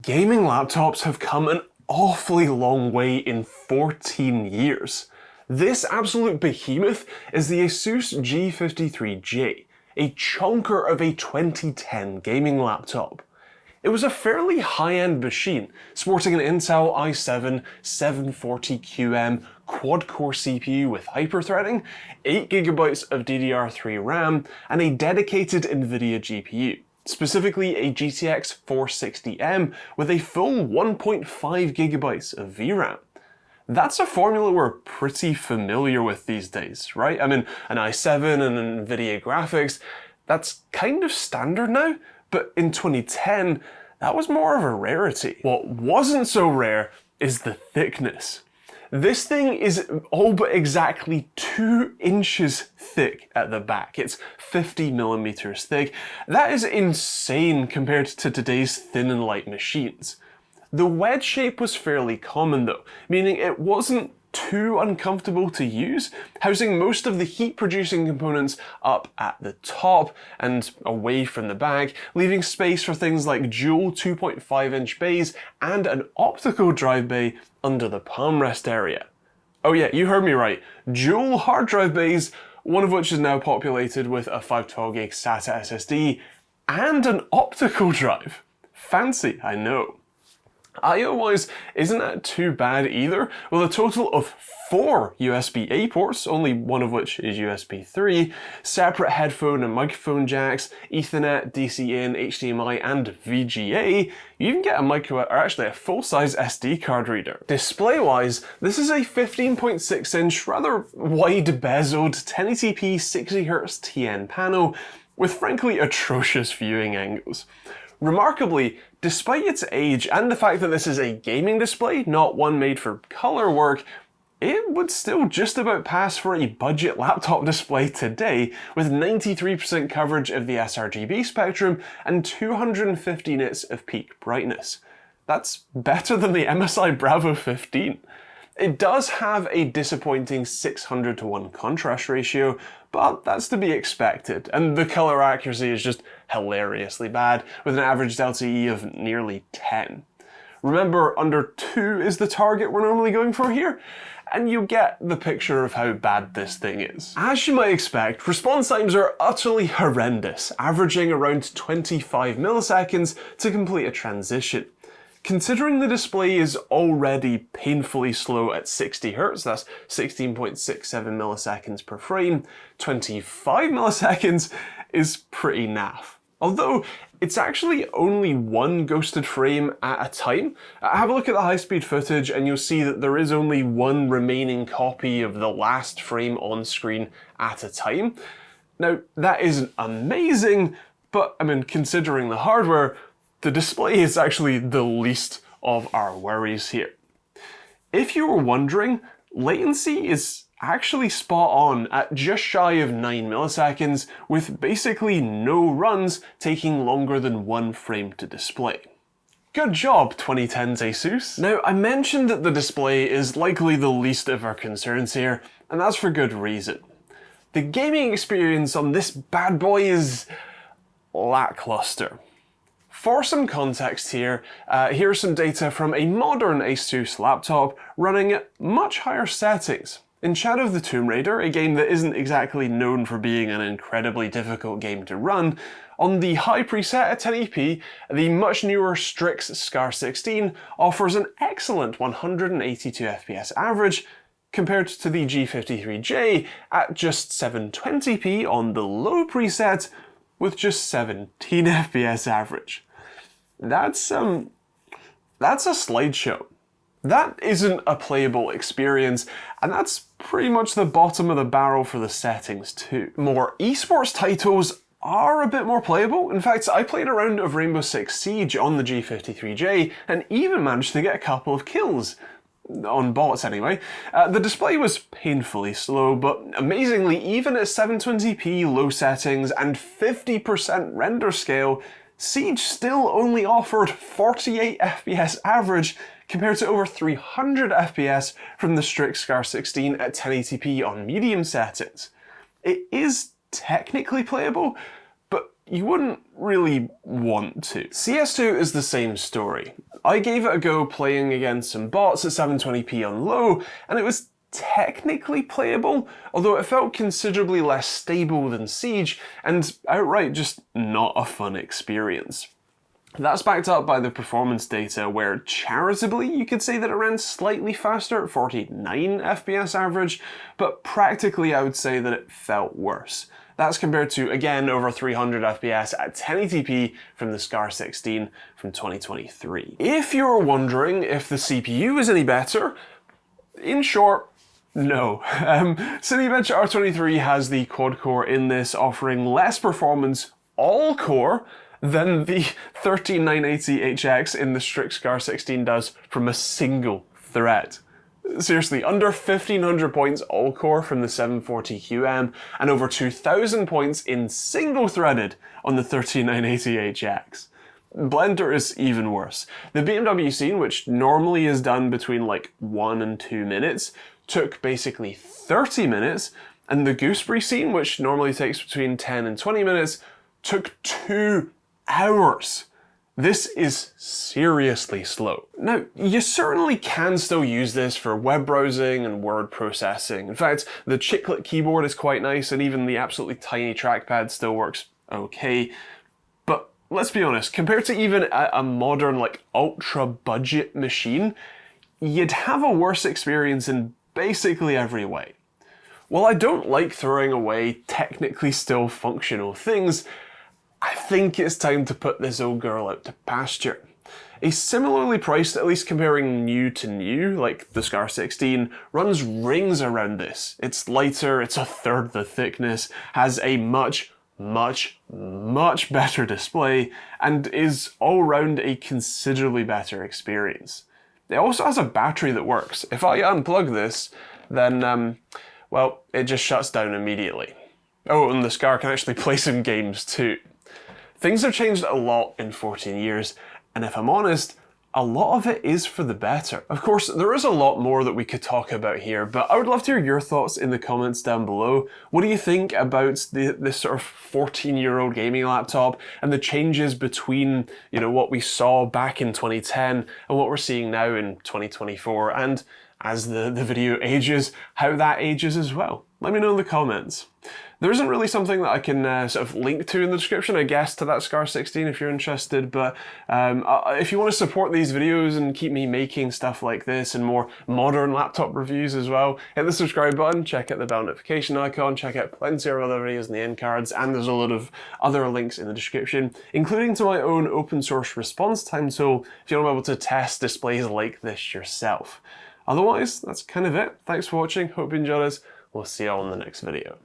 Gaming laptops have come an awfully long way in 14 years. This absolute behemoth is the Asus G53J, a chonker of a 2010 gaming laptop. It was a fairly high-end machine, sporting an Intel i7 740QM quad-core CPU with hyperthreading, 8GB of DDR3 RAM, and a dedicated NVIDIA GPU, specifically a GTX 460M with a full 1.5GB of VRAM. That's a formula we're pretty familiar with these days, right? I mean, an i7 and NVIDIA graphics, that's kind of standard now, but in 2010, that was more of a rarity. What wasn't so rare is the thickness. This thing is all but exactly 2 inches thick at the back. It's 50mm thick. That is insane compared to today's thin and light machines. The wedge shape was fairly common though, meaning it wasn't too uncomfortable to use, housing most of the heat-producing components up at the top and away from the back, leaving space for things like dual 2.5-inch bays and an optical drive bay under the palm rest area. Oh yeah, you heard me right, dual hard drive bays, one of which is now populated with a 512GB SATA SSD and an optical drive. Fancy, I know. I/O-wise, isn't that too bad either, with a total of 4 USB-A ports, only one of which is USB 3, separate headphone and microphone jacks, Ethernet, DC-in, HDMI, and VGA. You even get a full-size SD card reader. Display-wise, this is a 15.6-inch, rather wide-bezeled 1080p 60Hz TN panel with frankly atrocious viewing angles. Remarkably, despite its age and the fact that this is a gaming display, not one made for color work, it would still just about pass for a budget laptop display today, with 93% coverage of the sRGB spectrum and 250 nits of peak brightness. That's better than the MSI Bravo 15. It does have a disappointing 600:1 contrast ratio, but that's to be expected, and the color accuracy is just hilariously bad, with an average delta E of nearly 10. Remember, under 2 is the target we're normally going for here, and you get the picture of how bad this thing is. As you might expect, response times are utterly horrendous, averaging around 25 milliseconds to complete a transition. Considering the display is already painfully slow at 60Hz, that's 16.67 milliseconds per frame, 25 milliseconds is pretty naff. Although, it's actually only one ghosted frame at a time. Have a look at the high-speed footage and you'll see that there is only one remaining copy of the last frame on screen at a time. Now, that isn't amazing, but I mean, considering the hardware, the display is actually the least of our worries here. If you were wondering, latency is actually spot on at just shy of 9 milliseconds, with basically no runs taking longer than 1 frame to display. Good job, 2010's Asus. Now, I mentioned that the display is likely the least of our concerns here, and that's for good reason. The gaming experience on this bad boy is lackluster. For some context here, here's some data from a modern Asus laptop running at much higher settings. In Shadow of the Tomb Raider, a game that isn't exactly known for being an incredibly difficult game to run, on the high preset at 1080p, the much newer Strix Scar 16 offers an excellent 182 FPS average, compared to the G53J at just 720p on the low preset, with just 17 FPS average. That's a slideshow. That isn't a playable experience, and that's pretty much the bottom of the barrel for the settings too. More esports titles are a bit more playable. In fact, I played a round of Rainbow Six Siege on the G53J and even managed to get a couple of kills. On bots anyway. The display was painfully slow, but amazingly, even at 720p low settings and 50% render scale, Siege still only offered 48 FPS average compared to over 300 FPS from the Strix Scar 16 at 1080p on medium settings. It is technically playable, but you wouldn't really want to. CS2 is the same story. I gave it a go playing against some bots at 720p on low, and it was technically playable, although it felt considerably less stable than Siege, and outright just not a fun experience. That's backed up by the performance data where, charitably, you could say that it ran slightly faster at 49 FPS average, but practically I would say that it felt worse. That's compared to, again, over 300 FPS at 1080p from the Scar 16 from 2023. If you're wondering if the CPU is any better, in short, no. Cinebench R23 has the quad-core in this, offering less performance all-core than the 13980HX in the strict Scar 16 does from a single thread. Seriously, under 1500 points all-core from the 740QM, and over 2000 points in single-threaded on the 13980HX. Blender is even worse. The BMW scene, which normally is done between like 1 and 2 minutes, took basically 30 minutes, and the Gooseberry scene, which normally takes between 10 and 20 minutes, took 2 hours. This is seriously slow. Now, you certainly can still use this for web browsing and word processing. In fact, the chiclet keyboard is quite nice, and even the absolutely tiny trackpad still works okay. But let's be honest, compared to even a modern, like, ultra-budget machine, you'd have a worse experience in basically every way. While I don't like throwing away technically still functional things, I think it's time to put this old girl out to pasture. A similarly priced, at least comparing new to new, like the Scar 16, runs rings around this. It's lighter, it's a third the thickness, has a much better display, and is all round a considerably better experience. It also has a battery that works. If I unplug this, then, well, it just shuts down immediately. Oh, and the Scar can actually play some games too. Things have changed a lot in 14 years, and if I'm honest, a lot of it is for the better. Of course, there is a lot more that we could talk about here, but I would love to hear your thoughts in the comments down below. What do you think about this sort of 14-year-old gaming laptop and the changes between, you know, what we saw back in 2010 and what we're seeing now in 2024, and as the video ages, how that ages as well? Let me know in the comments. There isn't really something that I can sort of link to in the description, I guess, to that Scar 16 if you're interested, but if you want to support these videos and keep me making stuff like this and more modern laptop reviews as well, hit the subscribe button, check out the bell notification icon, check out plenty of other videos in the end cards, and there's a lot of other links in the description, including to my own open source response time tool if you want to be able to test displays like this yourself. Otherwise, that's kind of it. Thanks for watching, hope you enjoyed this. We'll see you all in the next video.